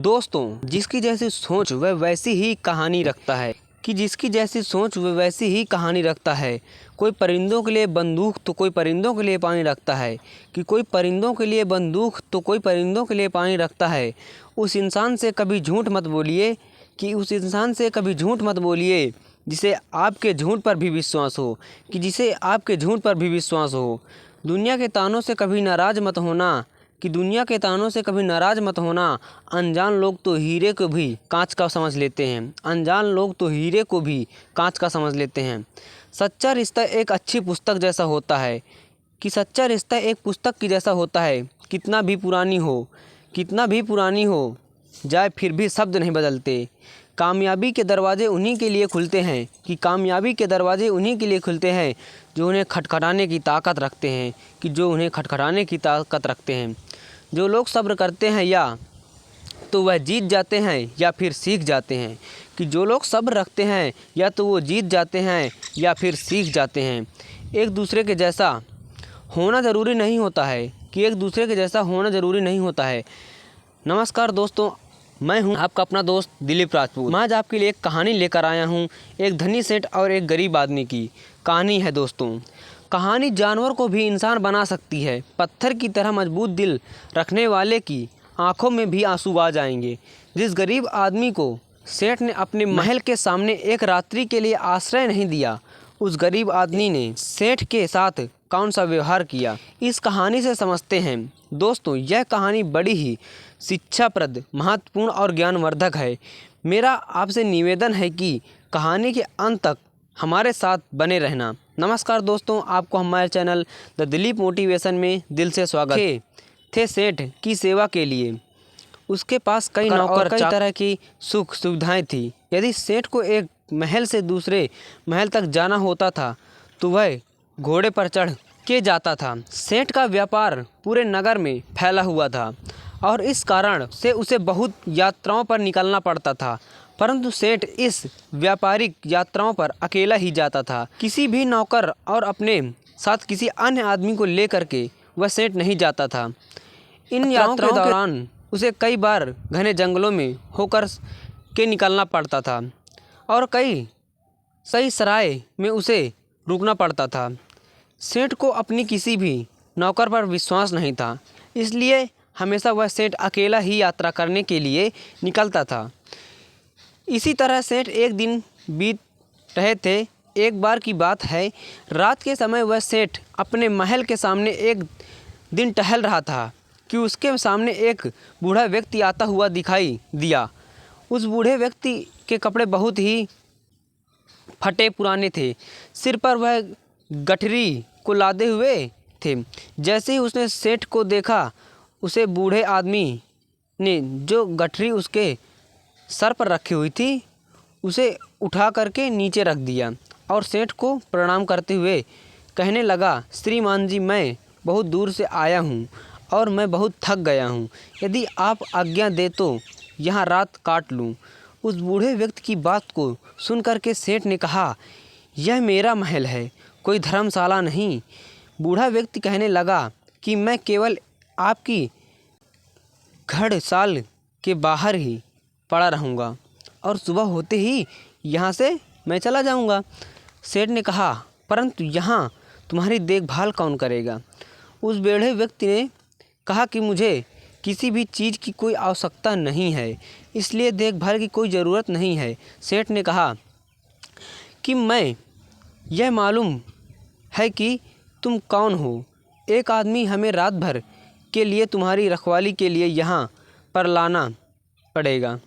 दोस्तों, जिसकी जैसी सोच वह वैसी ही कहानी रखता है कि जिसकी जैसी सोच वह वैसी ही कहानी रखता है। कोई परिंदों के लिए बंदूक तो कोई परिंदों के लिए पानी रखता है कि कोई परिंदों के लिए बंदूक तो कोई परिंदों के लिए पानी रखता है। उस इंसान से कभी झूठ मत बोलिए उस इंसान से कभी झूठ मत बोलिए जिसे आपके झूठ पर भी विश्वास हो जिसे आपके झूठ पर भी विश्वास हो। दुनिया के तानों से कभी नाराज़ मत होना दुनिया के तानों से कभी नाराज़ मत होना। अनजान लोग तो हीरे को भी कांच का समझ लेते हैं अनजान लोग तो हीरे को भी कांच का समझ लेते हैं। सच्चा रिश्ता एक अच्छी पुस्तक जैसा होता है सच्चा रिश्ता एक पुस्तक की जैसा होता है। कितना भी पुरानी हो जाए फिर भी शब्द नहीं बदलते। कामयाबी के दरवाजे उन्हीं के लिए खुलते हैं कामयाबी के दरवाजे उन्हीं के लिए खुलते हैं जो उन्हें खटखटाने की ताकत रखते हैं। जो लोग सब्र करते हैं या तो वह जीत जाते हैं या फिर सीख जाते हैं जो लोग सब्र रखते हैं या तो वो जीत जाते हैं या फिर सीख जाते हैं। एक दूसरे के जैसा होना ज़रूरी नहीं होता है नमस्कार दोस्तों, मैं हूं आपका अपना दोस्त दिलीप राजपूत। मैं आज आपके लिए एक कहानी लेकर आया हूं। एक धनी सेठ और एक गरीब आदमी की कहानी है दोस्तों। कहानी जानवर को भी इंसान बना सकती है। पत्थर की तरह मजबूत दिल रखने वाले की आंखों में भी आंसू आ जाएंगे। जिस गरीब आदमी को सेठ ने अपने महल के सामने एक रात्रि के लिए आश्रय नहीं दिया, उस गरीब आदमी ने सेठ के साथ कौन सा व्यवहार किया, इस कहानी से समझते हैं। दोस्तों, यह कहानी बड़ी ही शिक्षाप्रद, महत्वपूर्ण और ज्ञानवर्धक है। मेरा आपसे निवेदन है कि कहानी के अंत तक हमारे साथ बने रहना। नमस्कार दोस्तों, आपको हमारे चैनल द दिलीप मोटिवेशन में दिल से स्वागत थे सेठ की सेवा के लिए। उसके पास कई नौकर, कई तरह की सुख सुविधाएं थी। यदि सेठ को एक महल से दूसरे महल तक जाना होता था तो वह घोड़े पर चढ़ के जाता था। सेठ का व्यापार पूरे नगर में फैला हुआ था और इस कारण से उसे बहुत यात्राओं पर निकलना पड़ता था, परंतु सेठ इस व्यापारिक यात्राओं पर अकेला ही जाता था। किसी भी नौकर और अपने साथ किसी अन्य आदमी को लेकर के वह सेठ नहीं जाता था। इन यात्राओं के दौरान उसे कई बार घने जंगलों में होकर के निकलना पड़ता था और सही सराय में उसे रुकना पड़ता था। सेठ को अपनी किसी भी नौकर पर विश्वास नहीं था, इसलिए हमेशा वह सेठ अकेला ही यात्रा करने के लिए निकलता था। इसी तरह सेठ एक दिन बीत रहे थे। एक बार की बात है, रात के समय वह सेठ अपने महल के सामने एक दिन टहल रहा था कि उसके सामने एक बूढ़ा व्यक्ति आता हुआ दिखाई दिया। उस बूढ़े व्यक्ति के कपड़े बहुत ही फटे पुराने थे। सिर पर वह गठरी को लादे हुए थे। जैसे ही उसने सेठ को देखा, उसे बूढ़े आदमी ने जो गठरी उसके सर पर रखी हुई थी उसे उठा करके नीचे रख दिया और सेठ को प्रणाम करते हुए कहने लगा, श्रीमान जी, मैं बहुत दूर से आया हूँ और मैं बहुत थक गया हूँ। यदि आप आज्ञा दे तो यहाँ रात काट लूँ। उस बूढ़े व्यक्ति की बात को सुन करके सेठ ने कहा, यह मेरा महल है, कोई धर्मशाला नहीं। बूढ़ा व्यक्ति कहने लगा कि मैं केवल आपकी घड़साल के बाहर ही पड़ा रहूँगा और सुबह होते ही यहाँ से मैं चला जाऊँगा। सेठ ने कहा, परंतु यहाँ तुम्हारी देखभाल कौन करेगा? उस बूढ़े व्यक्ति ने कहा कि मुझे किसी भी चीज़ की कोई आवश्यकता नहीं है, इसलिए देखभाल की कोई ज़रूरत नहीं है। सेठ ने कहा कि मैं यह मालूम है कि तुम कौन हो। एक आदमी हमें रात भर के लिए तुम्हारी रखवाली के लिए यहाँ पर लाना पड़ेगा।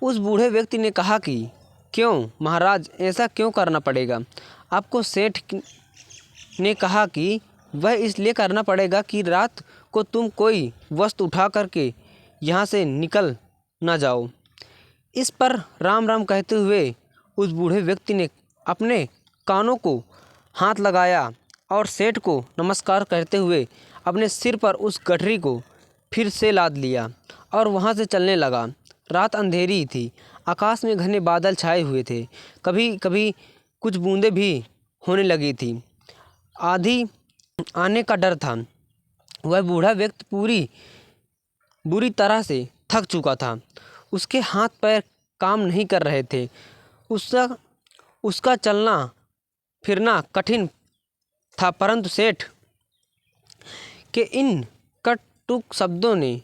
उस बूढ़े व्यक्ति ने कहा कि क्यों महाराज, ऐसा क्यों करना पड़ेगा आपको? सेठ ने कहा कि वह इसलिए करना पड़ेगा कि रात को तुम कोई वस्तु उठा करके यहाँ से निकल ना जाओ। इस पर राम राम कहते हुए उस बूढ़े व्यक्ति ने अपने कानों को हाथ लगाया और सेठ को नमस्कार करते हुए अपने सिर पर उस गठरी को फिर से लाद लिया और वहाँ से चलने लगा। रात अंधेरी थी, आकाश में घने बादल छाए हुए थे, कभी कभी कुछ बूंदें भी होने लगी थी। आंधी आने का डर था। वह बूढ़ा व्यक्ति बुरी तरह से थक चुका था। उसके हाथ पैर काम नहीं कर रहे थे। उसका चलना फिरना कठिन था, परंतु सेठ के इन कटुक शब्दों ने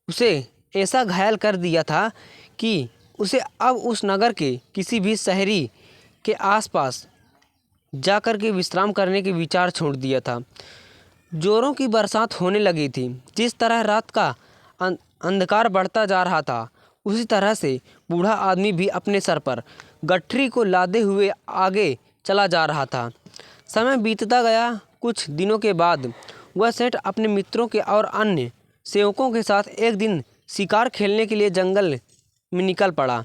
उसे ऐसा घायल कर दिया था कि उसे अब उस नगर के किसी भी शहरी के आसपास जाकर के विश्राम करने के विचार छोड़ दिया था। जोरों की बरसात होने लगी थी। जिस तरह रात का अंधकार बढ़ता जा रहा था, उसी तरह से बूढ़ा आदमी भी अपने सर पर गठरी को लादे हुए आगे चला जा रहा था। समय बीतता गया। कुछ दिनों के बाद वह सेठ अपने मित्रों के और अन्य सेवकों के साथ एक दिन शिकार खेलने के लिए जंगल में निकल पड़ा।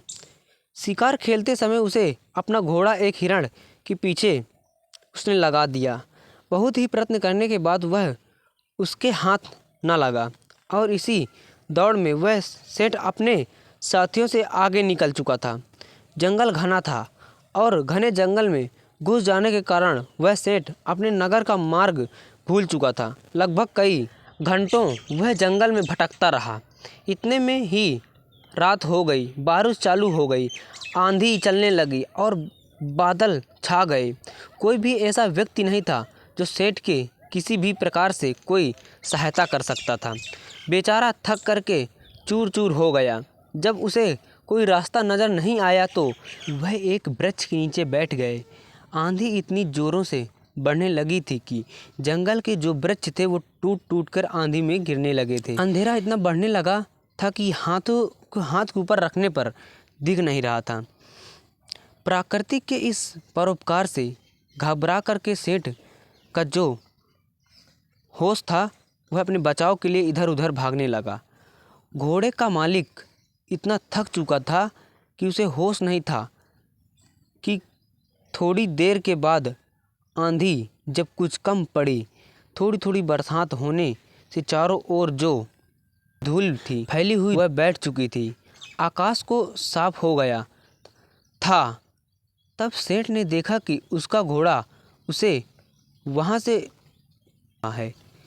शिकार खेलते समय उसे अपना घोड़ा एक हिरण के पीछे उसने लगा दिया। बहुत ही प्रयत्न करने के बाद वह उसके हाथ न लगा और इसी दौड़ में वह सेठ अपने साथियों से आगे निकल चुका था। जंगल घना था और घने जंगल में घुस जाने के कारण वह सेठ अपने नगर का मार्ग भूल चुका था। लगभग कई घंटों वह जंगल में भटकता रहा। इतने में ही रात हो गई। बारिश चालू हो गई, आंधी चलने लगी और बादल छा गए। कोई भी ऐसा व्यक्ति नहीं था जो सेठ के किसी भी प्रकार से कोई सहायता कर सकता था। बेचारा थक करके चूर चूर हो गया। जब उसे कोई रास्ता नज़र नहीं आया तो वह एक वृक्ष के नीचे बैठ गए। आंधी इतनी ज़ोरों से बढ़ने लगी थी कि जंगल के जो वृक्ष थे वो टूट टूट कर आंधी में गिरने लगे थे। अंधेरा इतना बढ़ने लगा था कि हाथ के ऊपर रखने पर दिख नहीं रहा था। प्रकृति के इस परोपकार से घबरा करके सेठ का जो होश था वह अपने बचाव के लिए इधर उधर भागने लगा। घोड़े का मालिक इतना थक चुका था कि उसे होश नहीं था कि थोड़ी देर के बाद आंधी जब कुछ कम पड़ी, थोड़ी थोड़ी बरसात होने से चारों ओर जो धूल थी फैली हुई वह बैठ चुकी थी। आकाश को साफ हो गया था। तब सेठ ने देखा कि उसका घोड़ा उसे वहाँ से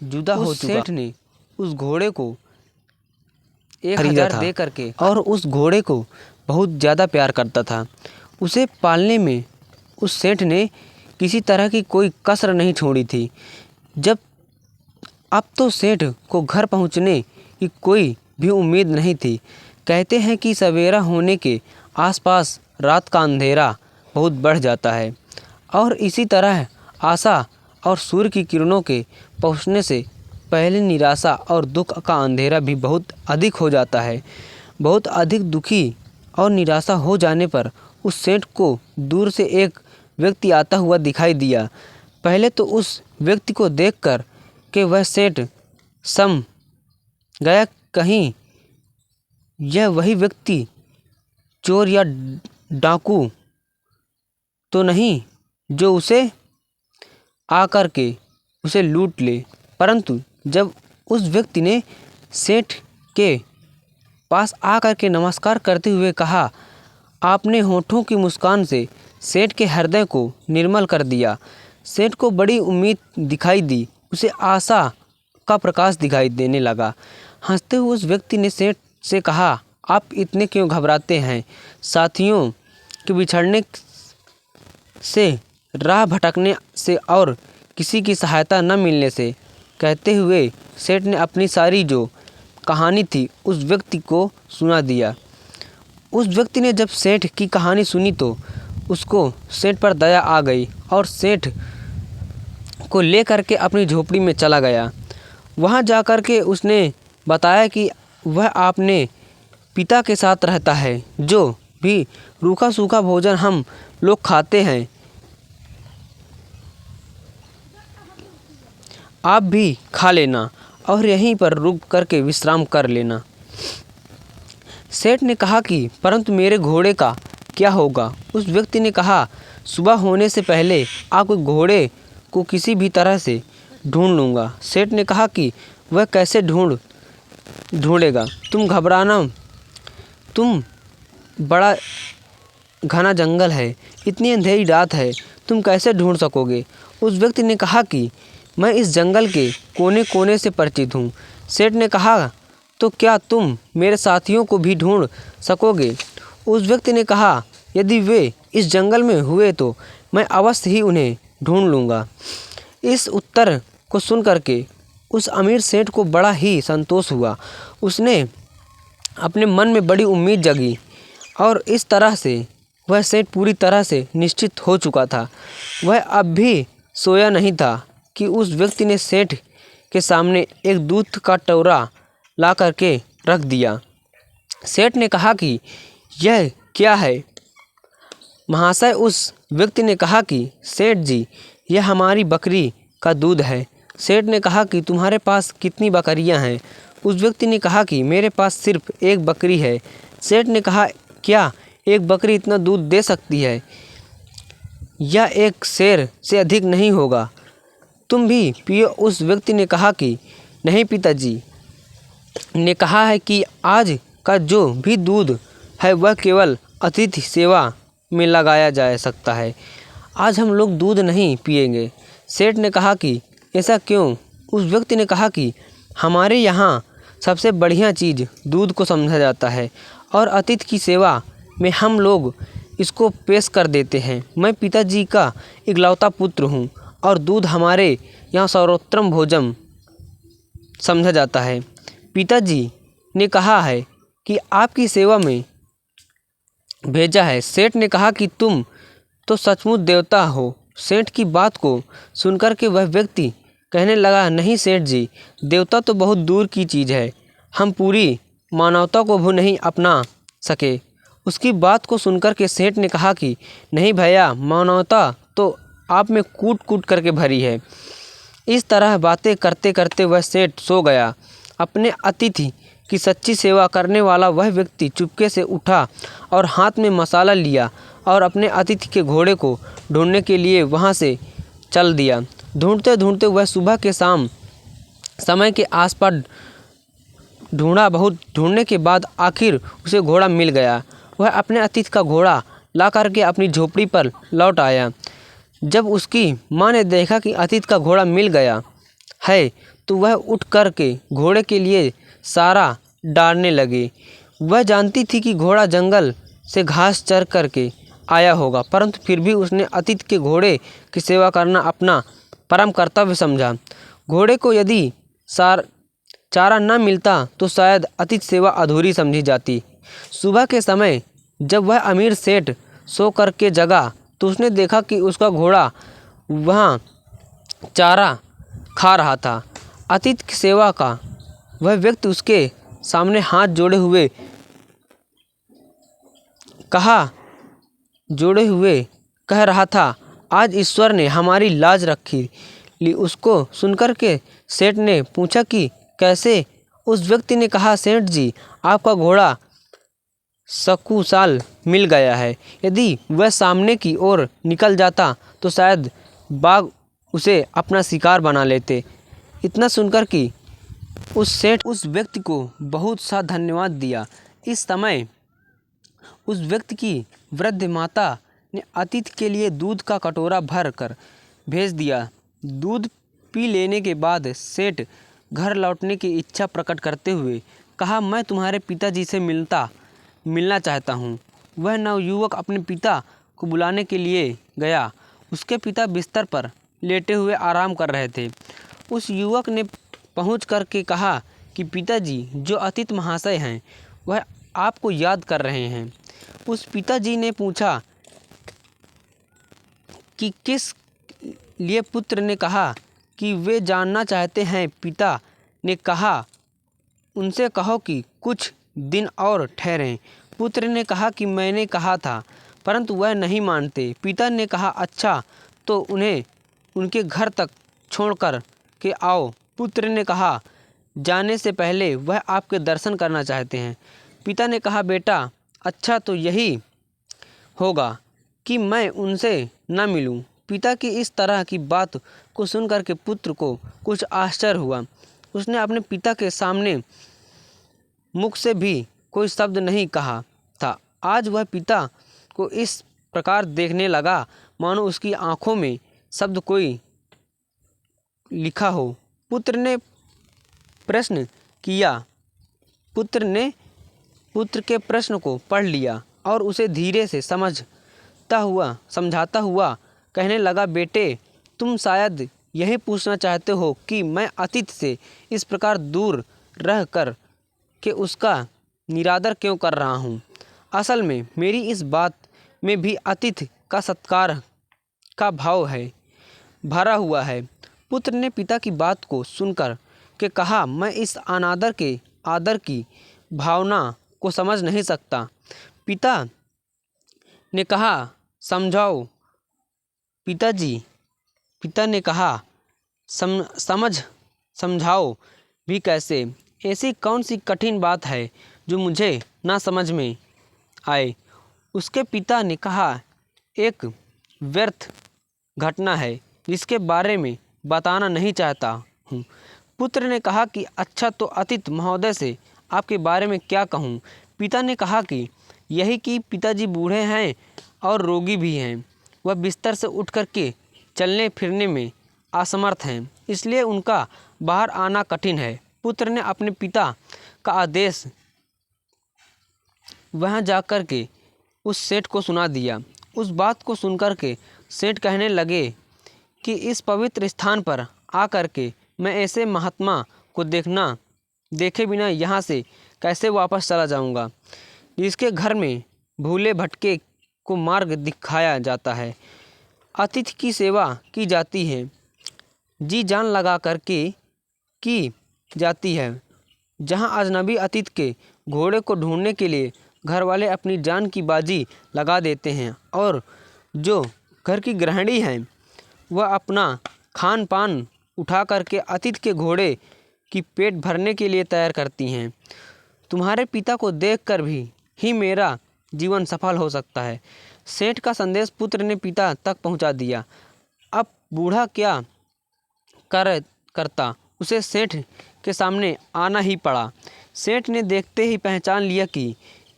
जुदा हो चुका। सेठ ने उस घोड़े को 1000 दे करके और उस घोड़े को बहुत ज़्यादा प्यार करता था। उसे पालने में उस सेठ ने किसी तरह की कोई कसर नहीं छोड़ी थी। अब तो सेठ को घर पहुंचने की कोई भी उम्मीद नहीं थी। कहते हैं कि सवेरा होने के आसपास रात का अंधेरा बहुत बढ़ जाता है और इसी तरह आशा और सूर्य की किरणों के पहुंचने से पहले निराशा और दुख का अंधेरा भी बहुत अधिक हो जाता है। बहुत अधिक दुखी और निराशा हो जाने पर उस सेठ को दूर से एक व्यक्ति आता हुआ दिखाई दिया। पहले तो उस व्यक्ति को देखकर कि वह सेठ सम गया, कहीं यह वही व्यक्ति चोर या डाकू तो नहीं जो उसे आकर के उसे लूट ले। परंतु जब उस व्यक्ति ने सेठ के पास आकर के नमस्कार करते हुए कहा, आपने होठों की मुस्कान से सेठ के हृदय को निर्मल कर दिया। सेठ को बड़ी उम्मीद दिखाई दी। उसे आशा का प्रकाश दिखाई देने लगा। हंसते हुए उस व्यक्ति ने सेठ से कहा, आप इतने क्यों घबराते हैं? साथियों के बिछड़ने से, राह भटकने से और किसी की सहायता न मिलने से। कहते हुए सेठ ने अपनी सारी जो कहानी थी उस व्यक्ति को सुना दिया। उस व्यक्ति ने जब सेठ की कहानी सुनी तो उसको सेठ पर दया आ गई और सेठ को ले करके अपनी झोपड़ी में चला गया। वहाँ जा कर के उसने बताया कि वह अपने पिता के साथ रहता है। जो भी रूखा सूखा भोजन हम लोग खाते हैं, आप भी खा लेना और यहीं पर रुक करके विश्राम कर लेना। सेठ ने कहा कि परंतु मेरे घोड़े का क्या होगा? उस व्यक्ति ने कहा, सुबह होने से पहले आपके घोड़े को किसी भी तरह से ढूंढ लूँगा। सेठ ने कहा कि वह कैसे ढूंढेगा? तुम घबराना, तुम बड़ा घना जंगल है, इतनी अंधेरी रात है, तुम कैसे ढूंढ सकोगे? उस व्यक्ति ने कहा कि मैं इस जंगल के कोने कोने से परिचित हूँ। सेठ ने कहा, तो क्या तुम मेरे साथियों को भी ढूंढ सकोगे? उस व्यक्ति ने कहा, यदि वे इस जंगल में हुए तो मैं अवश्य ही उन्हें ढूंढ लूँगा। इस उत्तर को सुन करके उस अमीर सेठ को बड़ा ही संतोष हुआ। उसने अपने मन में बड़ी उम्मीद जगी और इस तरह से वह सेठ पूरी तरह से निश्चित हो चुका था। वह अब भी सोया नहीं था कि उस व्यक्ति ने सेठ के सामने एक दूध का टोरा ला करके रख दिया। सेठ ने कहा कि यह क्या है महाशय? उस व्यक्ति ने कहा कि सेठ जी, यह हमारी बकरी का दूध है। सेठ ने कहा कि तुम्हारे पास कितनी बकरियां हैं? उस व्यक्ति ने कहा कि मेरे पास सिर्फ एक बकरी है। सेठ ने कहा, क्या एक बकरी इतना दूध दे सकती है? यह एक शेर से अधिक नहीं होगा। तुम भी पियो। उस व्यक्ति ने कहा कि नहीं, पिताजी ने कहा है कि आज का जो भी दूध है वह केवल अतिथि सेवा में लगाया जा सकता है। आज हम लोग दूध नहीं पिएंगे। सेठ ने कहा कि ऐसा क्यों? उस व्यक्ति ने कहा कि हमारे यहाँ सबसे बढ़िया चीज़ दूध को समझा जाता है और अतिथि की सेवा में हम लोग इसको पेश कर देते हैं। मैं पिताजी का इकलौता पुत्र हूँ और दूध हमारे यहाँ सर्वोत्तम भोजन समझा जाता है। पिताजी ने कहा है कि आपकी सेवा में भेजा है। सेठ ने कहा कि तुम तो सचमुच देवता हो। सेठ की बात को सुनकर के वह व्यक्ति कहने लगा, नहीं सेठ जी, देवता तो बहुत दूर की चीज़ है। हम पूरी मानवता को भी नहीं अपना सके। उसकी बात को सुनकर के सेठ ने कहा कि नहीं भैया, मानवता तो आप में कूट कूट करके भरी है। इस तरह बातें करते करते वह सेठ सो गया। अपने अतिथि की सच्ची सेवा करने वाला वह व्यक्ति चुपके से उठा और हाथ में मसाला लिया और अपने अतिथि के घोड़े को ढूंढने के लिए वहां से चल दिया। ढूंढते ढूंढते वह सुबह के शाम समय के आसपास ढूंढा। बहुत ढूंढने के बाद आखिर उसे घोड़ा मिल गया। वह अपने अतिथि का घोड़ा ला करके अपनी झोपड़ी पर लौट आया। जब उसकी माँ ने देखा कि अतिथि का घोड़ा मिल गया है तो वह उठ कर के घोड़े के लिए सारा डालने लगे। वह जानती थी कि घोड़ा जंगल से घास चर करके आया होगा, परंतु फिर भी उसने अतिथि के घोड़े की सेवा करना अपना परम कर्तव्य समझा। घोड़े को यदि चारा न मिलता तो शायद अतिथि सेवा अधूरी समझी जाती। सुबह के समय जब वह अमीर सेठ सो करके जगा तो उसने देखा कि उसका घोड़ा वहाँ चारा खा रहा था। अतिथि की सेवा का वह व्यक्ति उसके सामने हाथ जोड़े हुए कह रहा था, आज ईश्वर ने हमारी लाज रखी ली। उसको सुनकर के सेठ ने पूछा कि कैसे? उस व्यक्ति ने कहा, सेठ जी, आपका घोड़ा सकुशल मिल गया है। यदि वह सामने की ओर निकल जाता तो शायद बाघ उसे अपना शिकार बना लेते। इतना सुनकर कि उस सेठ उस व्यक्ति को बहुत सा धन्यवाद दिया। इस समय उस व्यक्ति की वृद्ध माता ने अतिथि के लिए दूध का कटोरा भर कर भेज दिया। दूध पी लेने के बाद सेठ घर लौटने की इच्छा प्रकट करते हुए कहा, मैं तुम्हारे पिताजी से मिलना चाहता हूँ। वह नवयुवक अपने पिता को बुलाने के लिए गया। उसके पिता बिस्तर पर लेटे हुए आराम कर रहे थे। उस युवक ने पहुँच कर के कहा कि पिताजी, जो अतिथि महाशय हैं वह आपको याद कर रहे हैं। उस पिताजी ने पूछा कि किस लिए? पुत्र ने कहा कि वे जानना चाहते हैं। पिता ने कहा, उनसे कहो कि कुछ दिन और ठहरें। पुत्र ने कहा कि मैंने कहा था, परंतु वह नहीं मानते। पिता ने कहा, अच्छा तो उन्हें उनके घर तक छोड़ कर के आओ। पुत्र ने कहा, जाने से पहले वह आपके दर्शन करना चाहते हैं। पिता ने कहा, बेटा, अच्छा तो यही होगा कि मैं उनसे न मिलूं। पिता की इस तरह की बात को सुनकर के पुत्र को कुछ आश्चर्य हुआ। उसने अपने पिता के सामने मुख से भी कोई शब्द नहीं कहा था। आज वह पिता को इस प्रकार देखने लगा मानो उसकी आंखों में शब्द कोई लिखा हो। पुत्र ने प्रश्न किया पुत्र के प्रश्न को पढ़ लिया और उसे धीरे से समझाता हुआ कहने लगा, बेटे, तुम शायद यही पूछना चाहते हो कि मैं अतिथि से इस प्रकार दूर रह कर के उसका निरादर क्यों कर रहा हूँ। असल में मेरी इस बात में भी अतिथि का सत्कार का भाव है भरा हुआ है। पुत्र ने पिता की बात को सुनकर के कहा, मैं इस आदर की भावना को समझ नहीं सकता। पिता ने कहा, समझाओ पिताजी। पिता ने कहा, समझाओ भी कैसे? ऐसी कौन सी कठिन बात है जो मुझे ना समझ में आए? उसके पिता ने कहा, एक व्यर्थ घटना है जिसके बारे में बताना नहीं चाहता हूँ। पुत्र ने कहा कि अच्छा, तो अतिथि महोदय से आपके बारे में क्या कहूँ? पिता ने कहा कि यही कि पिताजी बूढ़े हैं और रोगी भी हैं। वह बिस्तर से उठ कर के चलने फिरने में असमर्थ हैं, इसलिए उनका बाहर आना कठिन है। पुत्र ने अपने पिता का आदेश वहाँ जाकर के उस सेठ को सुना दिया। उस बात को सुनकर के सेठ कहने लगे कि इस पवित्र स्थान पर आकर के मैं ऐसे महात्मा को देखे बिना यहाँ से कैसे वापस चला जाऊँगा, जिसके घर में भूले भटके को मार्ग दिखाया जाता है, अतिथि की सेवा की जाती है, जी जान लगा करके की जाती है। जहाँ अजनबी अतिथि के घोड़े को ढूंढने के लिए घर वाले अपनी जान की बाजी लगा देते हैं और जो घर की गृहिणी हैं वह अपना खान पान उठा करके अतिथि के घोड़े की पेट भरने के लिए तैयार करती हैं। तुम्हारे पिता को देखकर भी ही मेरा जीवन सफल हो सकता है। सेठ का संदेश पुत्र ने पिता तक पहुंचा दिया। अब बूढ़ा क्या करता, उसे सेठ के सामने आना ही पड़ा। सेठ ने देखते ही पहचान लिया कि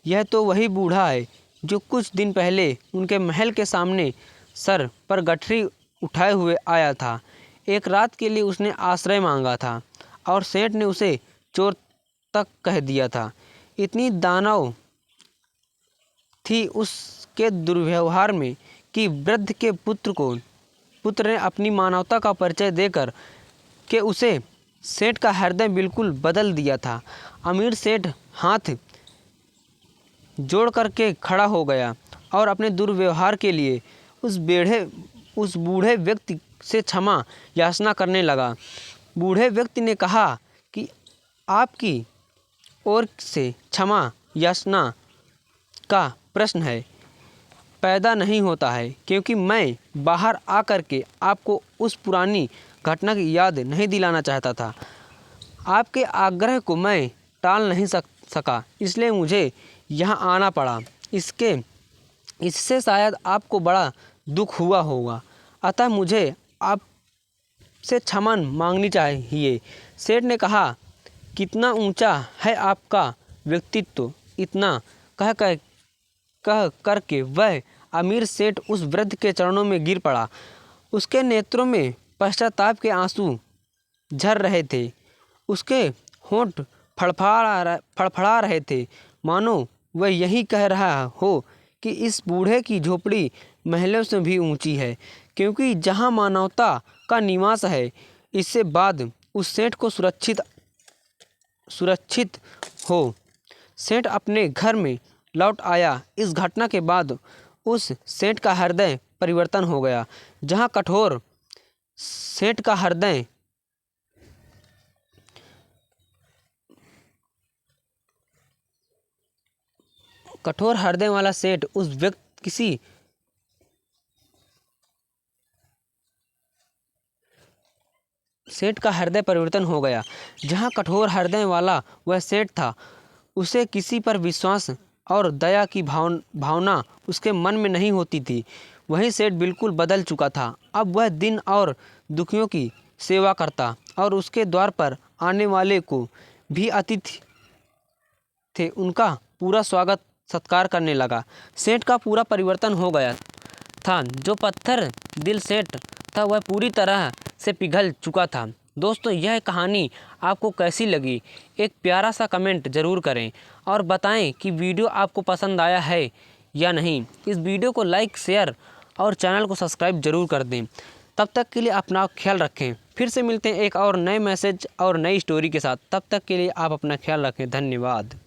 यह तो वही बूढ़ा है जो कुछ दिन पहले उनके महल के सामने सर पर गठरी उठाए हुए आया था। एक रात के लिए उसने आश्रय मांगा था और सेठ ने उसे चोर तक कह दिया था। इतनी दानव थी उसके दुर्व्यवहार में कि वृद्ध के पुत्र ने अपनी मानवता का परिचय देकर के उसे सेठ का हृदय बिल्कुल बदल दिया था। अमीर सेठ हाथ जोड़ करके खड़ा हो गया और अपने दुर्व्यवहार के लिए उस बूढ़े व्यक्ति से क्षमा याचना करने लगा। बूढ़े व्यक्ति ने कहा कि आपकी ओर से क्षमा याचना का प्रश्न है पैदा नहीं होता है, क्योंकि मैं बाहर आकर के आपको उस पुरानी घटना की याद नहीं दिलाना चाहता था। आपके आग्रह को मैं टाल नहीं सका, इसलिए मुझे यहाँ आना पड़ा। इससे शायद आपको बड़ा दुख हुआ होगा, अतः मुझे आपसे क्षमा मांगनी चाहिए। सेठ ने कहा, कितना ऊंचा है आपका व्यक्तित्व। इतना कह करके वह अमीर सेठ उस वृद्ध के चरणों में गिर पड़ा। उसके नेत्रों में पश्चाताप के आंसू झर रहे थे। उसके होंठ फड़फड़ा रहे थे, मानो वह यही कह रहा हो कि इस बूढ़े की झोपड़ी महलों से भी ऊंची है, क्योंकि जहां मानवता का निवास है। इससे बाद उस सेठ को सुरक्षित हो सेठ अपने घर में लौट आया। इस घटना के बाद उस सेठ का हृदय परिवर्तन हो गया। जहां कठोर सेठ का हृदय वाला सेठ उस व्यक्ति किसी सेठ का हृदय परिवर्तन हो गया। जहाँ कठोर हृदय वाला वह सेठ था, उसे किसी पर विश्वास और दया की भावना उसके मन में नहीं होती थी। वही सेठ बिल्कुल बदल चुका था। अब वह दिन और दुखियों की सेवा करता और उसके द्वार पर आने वाले को भी अतिथि थे उनका पूरा स्वागत सत्कार करने लगा। सेठ का पूरा परिवर्तन हो गया था। जो पत्थर दिल सेठ था वह पूरी तरह से पिघल चुका था। दोस्तों यह कहानी आपको कैसी लगी, एक प्यारा सा कमेंट ज़रूर करें और बताएं कि वीडियो आपको पसंद आया है या नहीं। इस वीडियो को लाइक, शेयर और चैनल को सब्सक्राइब ज़रूर कर दें। तब तक के लिए अपना ख्याल रखें। फिर से मिलते हैं एक और नए मैसेज और नई स्टोरी के साथ। तब तक के लिए आप अपना ख्याल रखें। धन्यवाद।